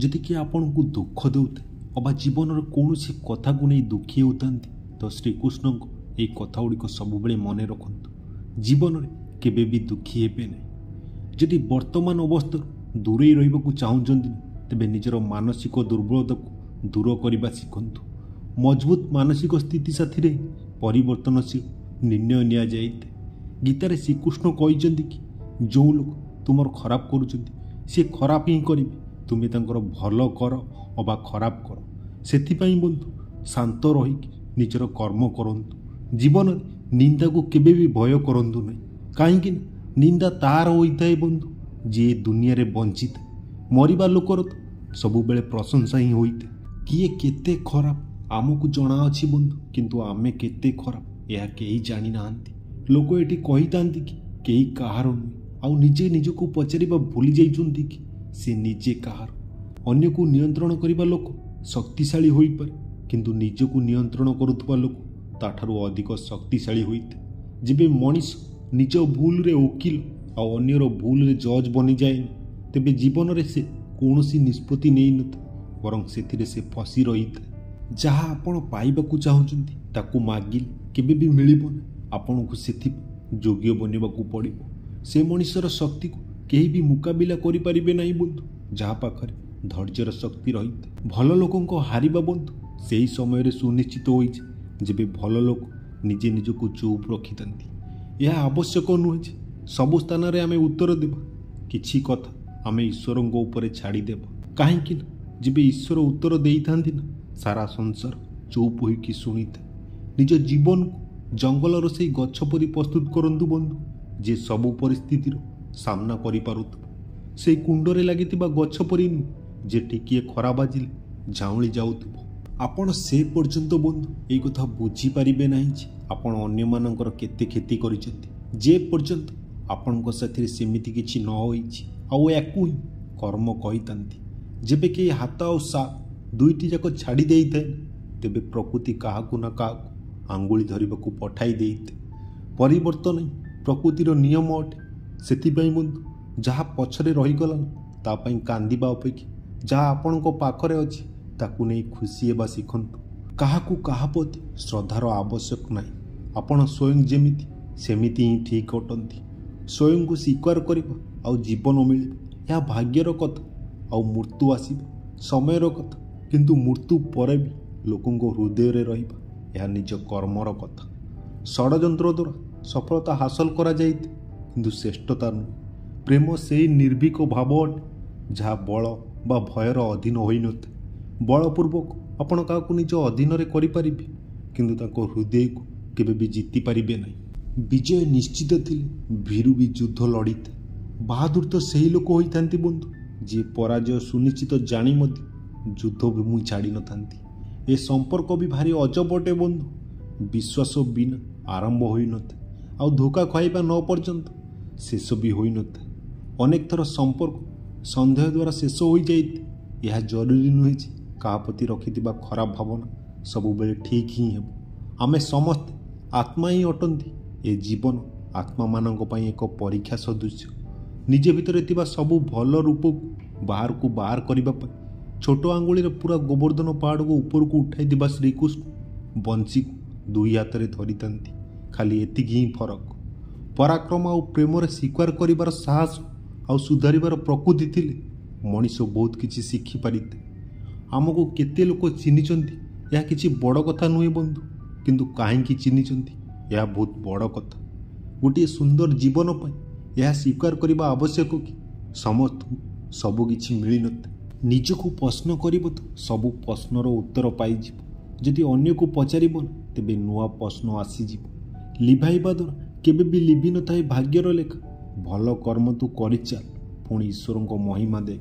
जदि किए आपण को दुख देउते अबा जीवन कौन सी कथा को नहीं दुखी होतांती तो श्रीकृष्ण को यही कथा गुड़िक सब मन रखु जीवन में केबे भी दुखी हेबे नहीं। जदि वर्तमान अवस्था दूरे रहिबाकु चाहुचंती तेबे निजर मानसिक दुर्बलता को दूर करने शिखंतु। मजबूत मानसिक स्थिति साथी रे परिवर्तनशील निर्णय निया जाइते। गीतारे श्रीकृष्ण कहिसंती कि जो लोग तुमर खराब करुचंती से खराब ही करिवे, तुमे तांकर भल कर अबा खराब कर। सेथिपाई बंधु शांत रही निजर कर्म करंतु। जीवन निंदा को केबे भी भय करंतु नहीं, कहीं निंदा तार होता है बंधु जी दुनिया रे बंचित। मरिबा लोकर तो सबु बेले प्रशंसा ही होइते। किए केते खराब आमको जଣା अछि बंधु, किंतु आमे केते खराब यह केही जानी नांती। लोक एठी कहितांती कि केही कहार नुहे, आउ निजे निजको पचारिबा भूली जाइछुंती कि से निजे कहार। अन्य को नियंत्रण करिबा लोक शक्तिशाली होई पारे, किंतु निजको नियंत्रण करुथबा लोक ताठारु अधिक शक्तिशाली होइते। जेबे मनीष निज भूल रे वकील आ अन्यर भूल रे जज बनी जाए तेबे जीवन रे से कौनसी निष्पत्ति नहीं नथ, बरं सेथिरे से फसी रहिते। जहाँ आपण पाइबाकू चाहुचंती ताकू मागिल केबे भी मिलिबो ना, आपण को सेथि योग्य बनिबाकू पड़िबो। से मनुष्यर शक्ति को केही भी मुकाबिला करि परिबे नाही बंधु जहाँ पाखरे धैर्यर शक्ति रहिते। भल लोकंको हारिबा बंधु सेही समय रे सुनिश्चित होइछे जेबे भल लोक निजे निजको चुप रखितांती। यह आवश्यक नुहे जे सबु स्थान रे आमे उत्तर देबा, किछि कथा आमे ईश्वरंको ऊपर छाड़ी देबा। काहेकि जेबे ईश्वर उत्तर देइथांती ना सारा संसार चुप होइकी सुनिता। निज जीवन को जंगल से गछ परी प्रस्तुत करंतु बंधु जे सबु परिस्थितिर सामना करि पारुथबो। से कुंडरे लागितिबा गछ परी नु जे टिकिए खरा बाजिले झाउली जाउथबो। आपण से पर्यंत बंधु एई कथा बुझी पारिबे नाही जे आपण अन्य मानकर केते खेती करिसेंती। जे पर्यंत आपणको साथी सेमिति किछि न होइछि आउ याकू ही कर्म कहितांती। जेबे के हाथ आ सा दुईटी जाक छाड़ी देइथे तेबे प्रकृति काहाकू ना काहाकू आंगुली धरिबाकू पठाई देइथे। परिवर्तन ही प्रकृतिर नियम अटे। सेथिपाई बंधु जहाँ पछरे रहीगला ता पई कांदिबा अपेक्षा जहाँ आपणको पाखरे अछि ताकू नहीं खुशी हेबा शिखंतु। काहाकू काहा प्रति श्रद्धार आवश्यक नाही। आपण स्वयं जेमिति सेमिति ही ठीक अटंती। स्वयं को स्वीकार करिबा आउ जीवन मिलिबा या भाग्यर कथा। आउ मृत्यु आसीबा समयर कथा, किंतु मृत्यु परे भी लोकंको हृदय रे रहिबा या निज कर्मर कथा। षडयंत्र द्वारा सफलता हासिल करा जाइते, किंतु श्रेष्ठता नुहे। प्रेम से निर्भीक भाव अटे जहाँ बल बा भयर अधीन होई नथे। बलपूर्वक आपण काहाकू निज अधीन रे करि परिबे, किंतु ताको हृदय को केबे भी जीति पारिबे नहीं। विजय निश्चित थिले भीरु भी युद्ध लड़ीते। बहादुर तो सही लोक होइथांती बंधु जे पराजय सुनिश्चित जानी मध्य युद्ध भूमि छाड़ी नथांती। ए संपर्क भी भारी अजब अटे बंधु। विश्वास बिना आरंभ होई नथे आउ धोखा खाइबा न पर्यंत शेष भी होई नथे। अनेक थर संपर्क संदेह द्वारा शेष होई जाइते। यह जरूरी नुहे जे काहा प्रति रखिथिबा खराब भावना सबु बेले ठीक ही हेबो। आमे समस्त आत्मा ही अटंती। ए जीवन आत्मा मानक पई एक परीक्षा सदृश। निजे भितरे थिबा सबु भल रूप को बाहर करबा पई छोट आंगुली रे पूरा गोवर्धन पहाड़ को ऊपर को उठाई दिबा श्रीकृष्ण बंशी को दुई हाथ रे धरितांती। खाली एतिकी ही फरक। पराक्रम और प्रेम रे स्वीकार करिबार साहस और सुधारिबार प्रकृति थिले मनीष बहुत किछि शिखि पारिते। आमको केते लोक चिन्हिचंती या किछि बड़ कथा नुहे बंधु, किंतु काहेकि चिन्हिचंती यह बहुत बड़ कथा। गोटे सुंदर जीवन पई यह स्वीकार करबा आवश्यक कि समस्त सबु किछि मिली नथे। निजको प्रश्न करिबो तो सबु प्रश्नर उत्तर पाइजिबो। जदि अन्य को पचारिबो तेबे नुआ प्रश्न आसीजिबो। लिभाइबा द्वारा केबे भी लिभि न थाए भाग्यर लेखा। भल कर्म तू करि चाल पुणी ईश्वरंको महिमा देख।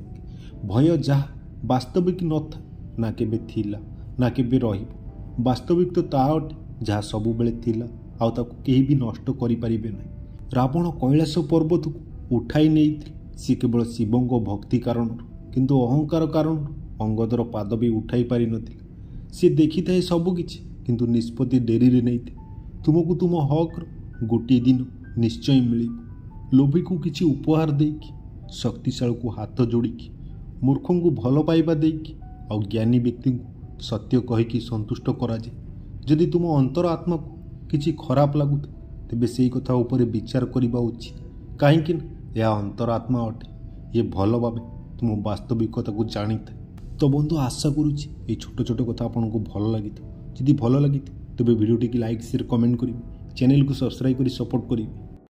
भय जहा वास्तविक न था ना केबे थिला ना केबे रहिबो। वास्तविक तो ता अटे जहा सबु बेले थिला आउ ताकू केही भी नष्ट करि परिबे नाही। रावण कैलाश पर्वत को उठाई नहीं सी केवल शिवंको भक्ति कारण, किंतु अहंकार कारण अंगदर पाद भी उठाई पारि नथिला। सी देखी थाए सबु किछि, किंतु निष्पत्ति डेरी रे नहीं। तुमको तुम हक गोटे दिन निश्चय मिलिबो। लोभी को किछि उपहार देकी शक्तिशाली को हाथ जोड़िकी मूर्खଙ୍କୁ ଭଲ ପାଇବା ଦେଇକି ଆଉ ଜ୍ଞାନୀ ବ୍ୟକ୍ତିଙ୍କୁ ସତ୍ୟ କହିକି ସନ୍ତୁଷ୍ଟ କରାଯାଏ। ଯଦି ତୁମ ଅନ୍ତର ଆତ୍ମାକୁ କିଛି ଖରାପ ଲାଗୁଥାଏ ତେବେ ସେହି କଥା ଉପରେ ବିଚାର କରିବା ଉଚିତ, କାହିଁକି ନା ଏହା ଅନ୍ତର ଆତ୍ମା ଅଟେ। ଇଏ ଭଲ ଭାବେ ତୁମ ବାସ୍ତବିକତାକୁ ଜାଣିଥାଏ। ତ ବନ୍ଧୁ, ଆଶା କରୁଛି এই ଛୋଟ ଛୋଟ କଥା ଆପଣଙ୍କୁ ଭଲ ଲାଗିଥିବ। ଯଦି ଭଲ ଲାଗିଥିବ ତେବେ ଭିଡ଼ିଓଟିକୁ ଲାଇକ୍ ସେୟାର କମେଣ୍ଟ କରିବେ, ଚ୍ୟାନେଲକୁ ସବସ୍କ୍ରାଇବ୍ କରି ସପୋର୍ଟ କରିବେ।